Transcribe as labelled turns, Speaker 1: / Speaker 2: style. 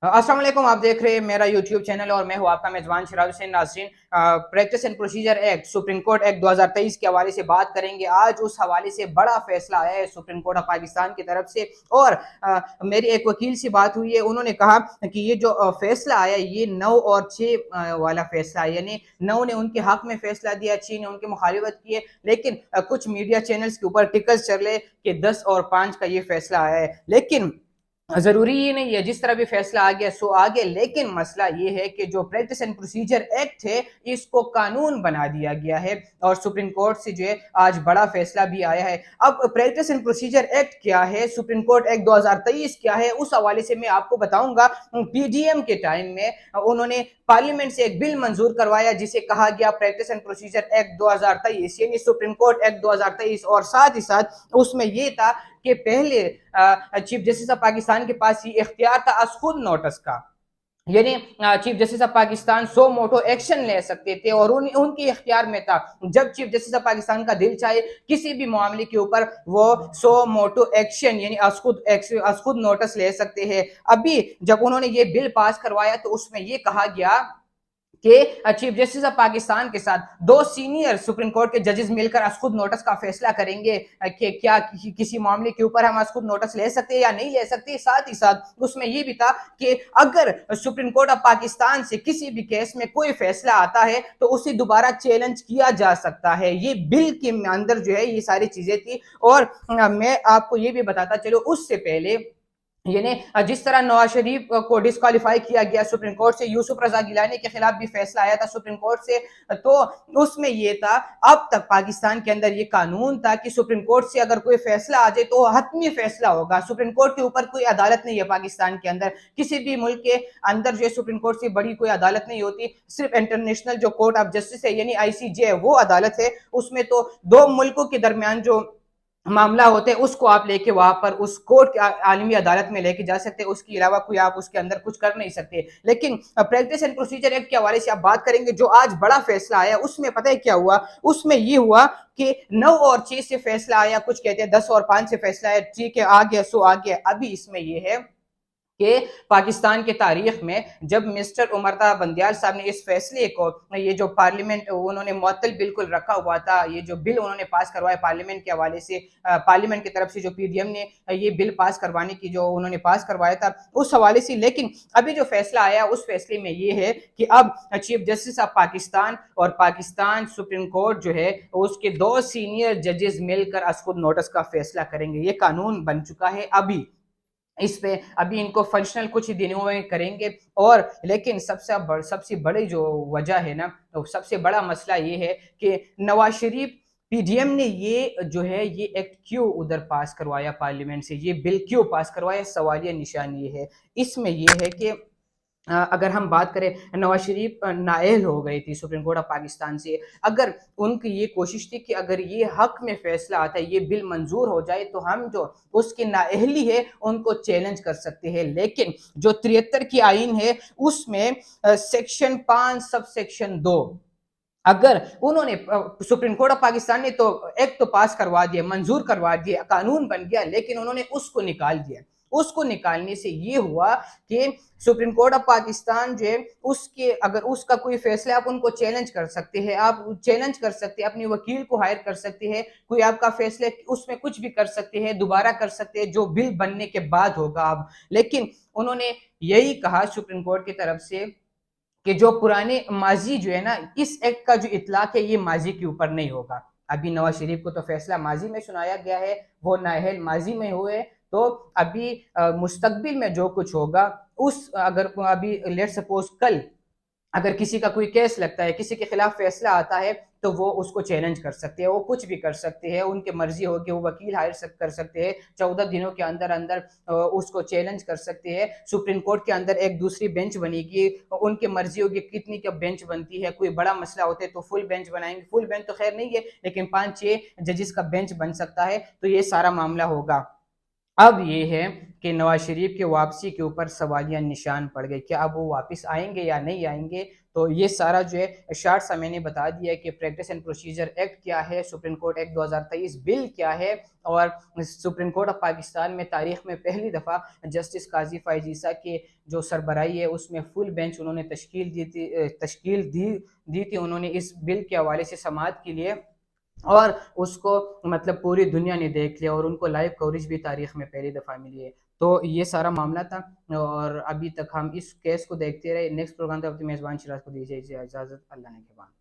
Speaker 1: अस्सलाम वालेकुम। आप देख रहे हैं मेरा यूट्यूब चैनल और मैं हूं आपका मेजबान शिराज हुसैन। नाज़रीन, practice and procedure act, supreme court act 2023 के हवाले से बात करेंगे। आज उस हवाले से बड़ा फैसला आया है सुप्रीम कोर्ट ऑफ पाकिस्तान की तरफ से। और मेरी एक वकील से बात हुई है, उन्होंने कहा कि ये जो फैसला आया ये 9 और 6 वाला फैसला है, यानी 9 ने उनके हक में फैसला दिया, 6 ने उनकी मुखालिफत की है। लेकिन कुछ मीडिया चैनल्स के ऊपर टिकस चल रहे कि 10 और 5 का ये फैसला आया है। लेकिन जरूरी ये नहीं है, जिस तरह भी फैसला आ गया सो आ गया। लेकिन मसला ये है कि जो प्रैक्टिस एंड प्रोसीजर एक्ट है इसको कानून बना दिया गया है और सुप्रीम कोर्ट से जो है आज बड़ा फैसला भी आया है। अब प्रैक्टिस एंड प्रोसीजर एक्ट क्या है, सुप्रीम कोर्ट एक्ट 2023 क्या है, उस हवाले से मैं आपको बताऊंगा। पीडीएम के टाइम में उन्होंने पार्लियामेंट से एक बिल मंजूर करवाया जिसे कहा गया प्रैक्टिस एंड प्रोसीजर एक्ट 2023, यानी सुप्रीम कोर्ट एक्ट 2023। और साथ ही साथ उसमें यह था कि पहले चीफ जस्टिस ऑफ पाकिस्तान के पास ये इख्तियार था असखुद नोटिस का, यानी chief justice of Pakistan suo motu action ले सकते थे और उनके इख्तियार में था। जब चीफ जस्टिस ऑफ पाकिस्तान का दिल चाहे किसी भी मामले के ऊपर वो सो मोटो एक्शन यानी असखुद नोटिस ले सकते हैं। अभी जब उन्होंने ये बिल पास करवाया तो उसमें ये कहा गया कि चीफ जस्टिस ऑफ पाकिस्तान के साथ 2 सीनियर सुप्रीम कोर्ट के जजेस मिलकर असखुद नोटिस का फैसला करेंगे कि क्या किसी मामले के ऊपर हम असखुद नोटिस ले सकते हैं या नहीं ले सकते। साथ ही साथ उसमें यह भी था कि अगर सुप्रीम कोर्ट ऑफ पाकिस्तान से किसी भी केस में कोई फैसला आता है तो उसे दोबारा चैलेंज किया जा सकता है। ये बिल के अंदर जो है ये सारी चीजें थी। और मैं आपको ये भी बताता चलो, उससे पहले यानी जिस तरह नवाज शरीफ को डिस्क्वालीफाई किया गया सुप्रीम कोर्ट से, यूसुफ रजा गिलानी के खिलाफ भी फैसला आया था सुप्रीम कोर्ट से, तो उसमें यह था अब तक पाकिस्तान के अंदर ये कानून था कि सुप्रीम कोर्ट से अगर कोई फैसला आ जाए तो हतमी फैसला होगा। सुप्रीम कोर्ट के ऊपर कोई अदालत नहीं है पाकिस्तान के अंदर, किसी भी मुल्क के अंदर जो है सुप्रीम कोर्ट से बड़ी कोई अदालत नहीं होती। सिर्फ इंटरनेशनल जो कोर्ट ऑफ जस्टिस है यानी आईसीजे है वो अदालत है। उसमें तो दो मुल्कों के दरमियान जो मामला होते हैं उसको आप लेके वहां पर उस कोर्ट आलमी अदालत में लेके जा सकते हैं, उसके अलावा कोई आप उसके अंदर कुछ कर नहीं सकते। लेकिन प्रैक्टिस एंड प्रोसीजर एक्ट के हवाले से आप बात करेंगे, जो आज बड़ा फैसला आया उसमें पता है क्या हुआ। उसमें ये हुआ कि 9 और 6 से फैसला आया, कुछ कहते हैं 10 और 5 से फैसला है। ठीक है, आ गया सो आ गया। अभी इसमें यह है कि पाकिस्तान के तारीख में जब मिस्टर उमरता बंदियाल साहब ने इस फैसले को, ये जो पार्लियामेंट उन्होंने मुअत्तल बिल्कुल रखा हुआ था, ये जो बिल उन्होंने पास करवाया पार्लियामेंट के हवाले से, पार्लियामेंट की तरफ से जो पीडीएम ने ये बिल पास करवाने की जो उन्होंने पास करवाया था उस हवाले से। लेकिन अभी जो फैसला आया उस फैसले में ये है कि अब चीफ जस्टिस ऑफ पाकिस्तान और पाकिस्तान सुप्रीम कोर्ट जो है उसके 2 सीनियर जजेस मिलकर असखुद नोटिस का फैसला करेंगे। ये कानून बन चुका है। अभी इस पे अभी इनको फंक्शनल कुछ ही दिनों में करेंगे। और लेकिन सबसे बड़ी जो वजह है ना, तो सबसे बड़ा मसला ये है कि नवाज शरीफ पीडीएम ने ये जो है ये एक्ट क्यों उधर पास करवाया, पार्लियामेंट से ये बिल क्यों पास करवाया, सवालिया निशान ये है। इसमें ये है कि अगर हम बात करें, नवाज शरीफ नाअहल हो गई थी सुप्रीम कोर्ट ऑफ पाकिस्तान से। अगर उनकी ये कोशिश थी कि अगर ये हक में फैसला आता है, ये बिल मंजूर हो जाए तो हम जो उसकी नाअहली है उनको चैलेंज कर सकते हैं। लेकिन जो 73 की आइन है उसमें सेक्शन 5 सब सेक्शन 2, अगर उन्होंने सुप्रीम कोर्ट ऑफ पाकिस्तान ने तो एक्ट तो पास करवा दिया, मंजूर करवा दिया, कानून बन गया, लेकिन उन्होंने उसको निकाल दिया। उसको निकालने से ये हुआ कि सुप्रीम कोर्ट ऑफ पाकिस्तान जो है उसके अगर उसका कोई फैसला आप उनको चैलेंज कर सकते हैं, आप चैलेंज कर सकते हैं, अपने वकील को हायर कर सकते हैं, कोई आपका फैसला उसमें कुछ भी कर सकते हैं, दोबारा कर सकते हैं जो बिल बनने के बाद होगा अब। लेकिन उन्होंने यही कहा सुप्रीम कोर्ट की तरफ से कि जो पुराने माजी जो है ना, इस एक्ट का जो इतलाक है ये माजी के ऊपर नहीं होगा। अभी नवाज शरीफ को तो फैसला माजी में सुनाया गया है, वो नाअहल माजी में हुए, तो अभी मुस्तकबिल में जो कुछ होगा उस अगर अभी लेट सपोज कल अगर किसी का कोई केस लगता है, किसी के खिलाफ फैसला आता है तो वो उसको चैलेंज कर सकते हैं, वो कुछ भी कर सकते हैं, उनकी मर्जी होगी, वो वकील हायर कर सकते हैं, 14 दिनों के अंदर अंदर उसको चैलेंज कर सकते हैं। सुप्रीम कोर्ट के अंदर एक दूसरी बेंच बनेगी, उनकी मर्जी होगी कितनी क्या बेंच बनती है। कोई बड़ा मसला होता है तो फुल बेंच बनाएंगे, फुल बेंच तो खैर नहीं है लेकिन 5-6 जजेस का बेंच बन सकता है, तो ये सारा मामला होगा। अब ये है کہ نواز شریف کی واپسی کے اوپر سوالیہ نشان پڑ گئے، کیا اب وہ واپس آئیں گے یا نہیں آئیں گے؟ تو یہ سارا جو ہے شارٹ سا میں نے بتا دیا کہ پریکٹس اینڈ پروسیجر ایکٹ کیا ہے، سپریم کورٹ ایکٹ 2023 بل کیا ہے، اور سپریم کورٹ آف پاکستان میں تاریخ میں پہلی دفعہ جسٹس قاضی فائز عیسیٰ کے جو سربراہی ہے اس میں فل بینچ انہوں نے تشکیل دی تھی انہوں نے اس بل کے حوالے سے سماعت کے لیے، اور اس کو مطلب پوری دنیا نے دیکھ لیا اور ان کو لائیو کوریج بھی تاریخ میں پہلی دفعہ ملی ہے۔ تو یہ سارا معاملہ تھا، اور ابھی تک ہم اس کیس کو دیکھتے رہے۔ نیکسٹ پروگرام تک اپنی میزبان شراز کو دیجیے اجازت، اللہ نے کے